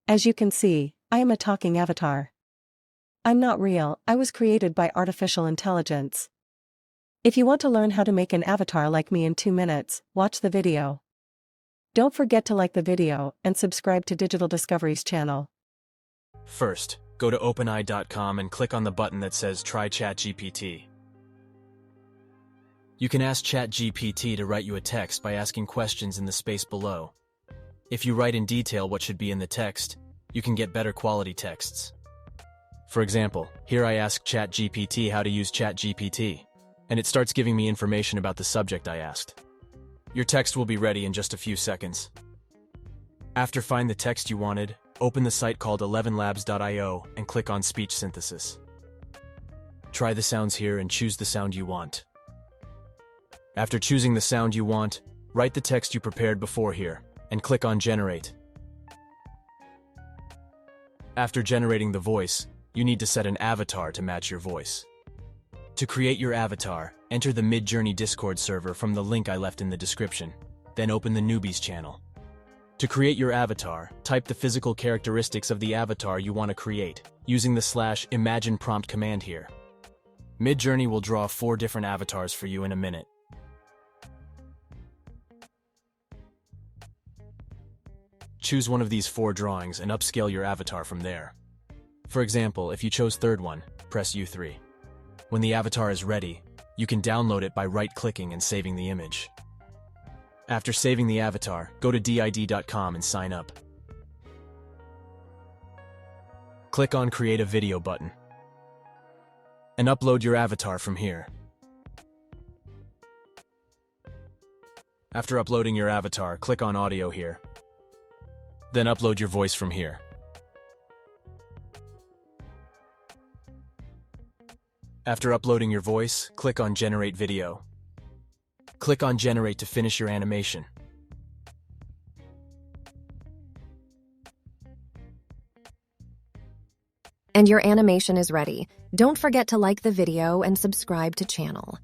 As you can see, I am a talking avatar. I'm not real, I was created by artificial intelligence. If you want to learn how to make an avatar like me in 2 minutes, watch the video. Don't forget to like the video and subscribe to Digital Discoveries channel. First, go to openai.com and click on the button that says Try ChatGPT. You can ask ChatGPT to write you a text by asking questions in the space below. If you write in detail what should be in the text, you can get better quality texts. For example, here I ask ChatGPT how to use ChatGPT, and it starts giving me information about the subject I asked. Your text will be ready in just a few seconds. After find the text you wanted, open the site called ElevenLabels.io and click on Speech Synthesis. Try the sounds here and choose the sound you want. After choosing the sound you want, write the text you prepared before here, and click on Generate. After generating the voice, you need to set an avatar to match your voice. To create your avatar, enter the MidJourney Discord server from the link I left in the description, then open the Newbies channel. To create your avatar, type the physical characteristics of the avatar you want to create, using the /imagine prompt command here. MidJourney will draw 4 different avatars for you in a minute. Choose one of these 4 drawings and upscale your avatar from there. For example, if you chose third one, press U3. When the avatar is ready, you can download it by right-clicking and saving the image. After saving the avatar, go to did.com and sign up. Click on Create a Video button, and upload your avatar from here. After uploading your avatar, click on Audio here. Then upload your voice from here. After uploading your voice, click on Generate Video. Click on Generate to finish your animation. And your animation is ready. Don't forget to like the video and subscribe to channel.